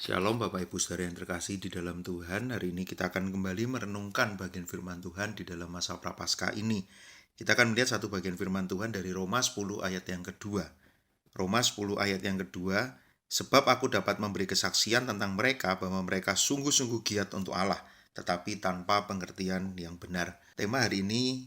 Shalom Bapak Ibu Saudara yang terkasih di dalam Tuhan. Hari ini kita akan kembali merenungkan bagian firman Tuhan di dalam masa Prapaskah ini. Kita akan melihat satu bagian firman Tuhan dari Roma 10 ayat yang kedua. Roma 10 ayat yang kedua, sebab aku dapat memberi kesaksian tentang mereka bahwa mereka sungguh-sungguh giat untuk Allah, tetapi tanpa pengertian yang benar. Tema hari ini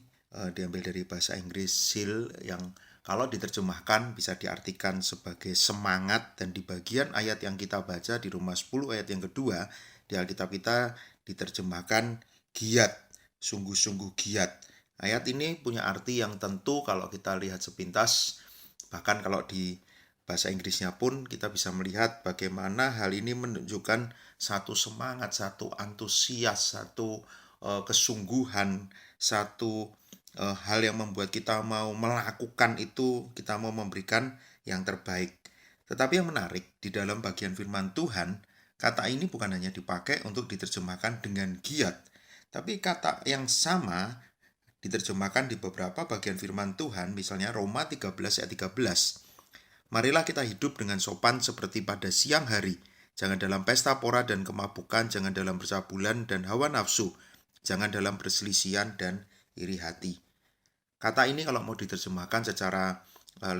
diambil dari bahasa Inggris seal yang kalau diterjemahkan bisa diartikan sebagai semangat, dan di bagian ayat yang kita baca di Roma 10 ayat yang kedua di Alkitab kita diterjemahkan giat, sungguh-sungguh giat. Ayat ini punya arti yang tentu kalau kita lihat sepintas, bahkan kalau di bahasa Inggrisnya pun kita bisa melihat bagaimana hal ini menunjukkan satu semangat, satu antusias, satu kesungguhan, satu hal yang membuat kita mau melakukan itu, kita mau memberikan yang terbaik. Tetapi yang menarik, di dalam bagian firman Tuhan, kata ini bukan hanya dipakai untuk diterjemahkan dengan giat, tapi kata yang sama diterjemahkan di beberapa bagian firman Tuhan, misalnya Roma 13 ayat 13. Marilah kita hidup dengan sopan seperti pada siang hari. Jangan dalam pesta pora dan kemabukan, jangan dalam percabulan dan hawa nafsu, jangan dalam perselisihan dan iri hati. Kata ini kalau mau diterjemahkan secara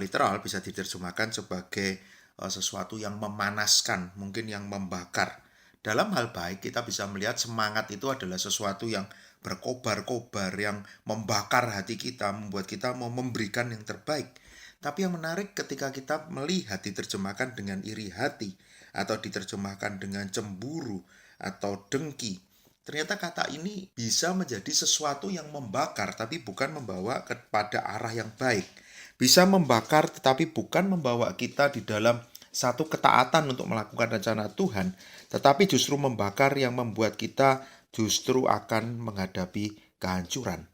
literal bisa diterjemahkan sebagai sesuatu yang memanaskan, mungkin yang membakar. Dalam hal baik kita bisa melihat semangat itu adalah sesuatu yang berkobar-kobar, yang membakar hati kita, membuat kita mau memberikan yang terbaik. Tapi yang menarik ketika kita melihat diterjemahkan dengan iri hati, atau diterjemahkan dengan cemburu atau dengki, ternyata kata ini bisa menjadi sesuatu yang membakar, tapi bukan membawa kepada arah yang baik. Bisa membakar, tetapi bukan membawa kita di dalam satu ketaatan untuk melakukan rencana Tuhan, tetapi justru membakar yang membuat kita justru akan menghadapi kehancuran.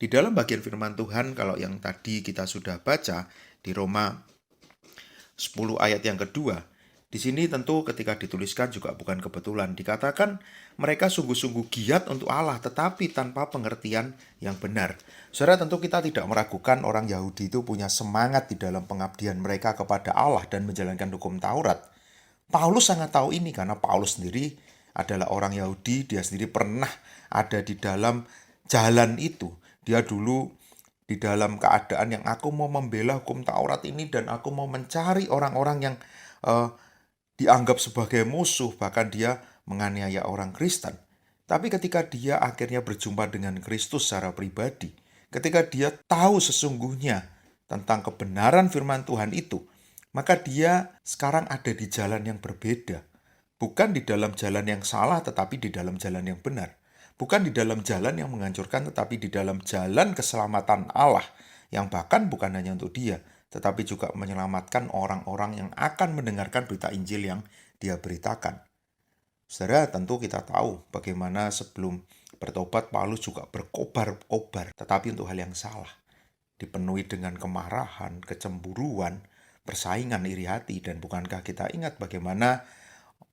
Di dalam bagian firman Tuhan, kalau yang tadi kita sudah baca di Roma 10 ayat yang kedua, di sini tentu ketika dituliskan juga bukan kebetulan. Dikatakan mereka sungguh-sungguh giat untuk Allah, tetapi tanpa pengertian yang benar. Saudara, tentu kita tidak meragukan orang Yahudi itu punya semangat di dalam pengabdian mereka kepada Allah dan menjalankan hukum Taurat. Paulus sangat tahu ini karena Paulus sendiri adalah orang Yahudi. Dia sendiri pernah ada di dalam jalan itu. Dia dulu di dalam keadaan yang aku mau membela hukum Taurat ini dan aku mau mencari orang-orang yang dianggap sebagai musuh, bahkan dia menganiaya orang Kristen. Tapi ketika dia akhirnya berjumpa dengan Kristus secara pribadi, ketika dia tahu sesungguhnya tentang kebenaran firman Tuhan itu, maka dia sekarang ada di jalan yang berbeda. Bukan di dalam jalan yang salah, tetapi di dalam jalan yang benar. Bukan di dalam jalan yang menghancurkan, tetapi di dalam jalan keselamatan Allah, yang bahkan bukan hanya untuk dia, tetapi juga menyelamatkan orang-orang yang akan mendengarkan berita Injil yang dia beritakan. Saudara, tentu kita tahu bagaimana sebelum bertobat Paulus juga berkobar-kobar, tetapi untuk hal yang salah. Dipenuhi dengan kemarahan, kecemburuan, persaingan, iri hati. Dan bukankah kita ingat bagaimana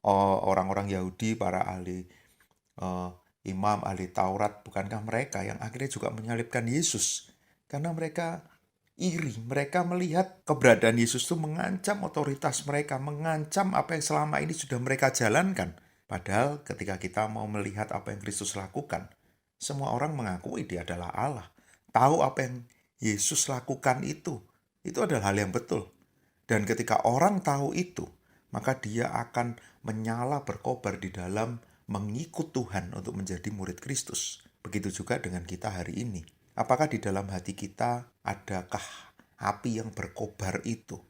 orang-orang Yahudi, para ahli imam, ahli Taurat, bukankah mereka yang akhirnya juga menyalibkan Yesus? Karena mereka iri, mereka melihat keberadaan Yesus itu mengancam otoritas mereka, mengancam apa yang selama ini sudah mereka jalankan. Padahal ketika kita mau melihat apa yang Kristus lakukan, semua orang mengakui dia adalah Allah. Tahu apa yang Yesus lakukan itu adalah hal yang betul. Dan ketika orang tahu itu, maka dia akan menyala berkobar di dalam mengikut Tuhan untuk menjadi murid Kristus. Begitu juga dengan kita hari ini. Apakah di dalam hati kita adakah api yang berkobar itu?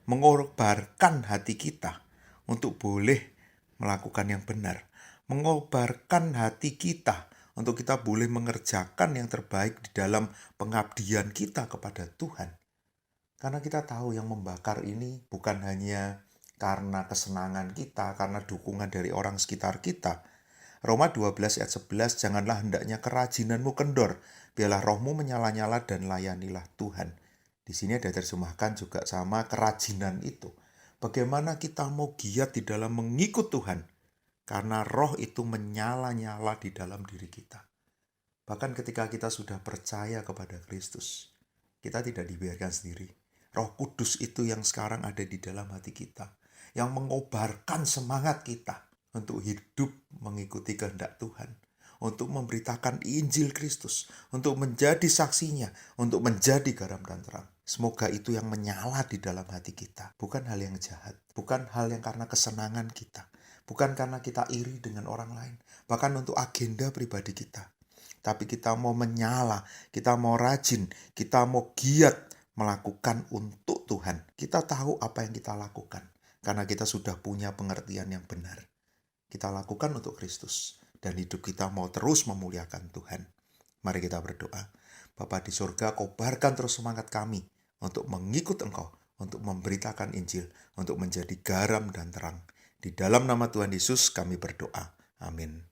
Mengobarkan hati kita untuk boleh melakukan yang benar. Mengobarkan hati kita untuk kita boleh mengerjakan yang terbaik di dalam pengabdian kita kepada Tuhan. Karena kita tahu yang membakar ini bukan hanya karena kesenangan kita, karena dukungan dari orang sekitar kita. Roma 12 ayat 11, janganlah hendaknya kerajinanmu kendor, biarlah rohmu menyala-nyala dan layanilah Tuhan. Di sini ada terjemahkan juga sama kerajinan itu. Bagaimana kita mau giat di dalam mengikut Tuhan, karena roh itu menyala-nyala di dalam diri kita. Bahkan ketika kita sudah percaya kepada Kristus, kita tidak dibiarkan sendiri. Roh Kudus itu yang sekarang ada di dalam hati kita, yang mengobarkan semangat kita untuk hidup mengikuti kehendak Tuhan, untuk memberitakan Injil Kristus, untuk menjadi saksinya, untuk menjadi garam dan terang. Semoga itu yang menyala di dalam hati kita, bukan hal yang jahat, bukan hal yang karena kesenangan kita, bukan karena kita iri dengan orang lain, bahkan untuk agenda pribadi kita. Tapi kita mau menyala, kita mau rajin, kita mau giat melakukan untuk Tuhan. Kita tahu apa yang kita lakukan, karena kita sudah punya pengertian yang benar. Kita lakukan untuk Kristus, dan hidup kita mau terus memuliakan Tuhan. Mari kita berdoa. Bapa di surga, kobarkan terus semangat kami untuk mengikut Engkau, untuk memberitakan Injil, untuk menjadi garam dan terang. Di dalam nama Tuhan Yesus kami berdoa. Amin.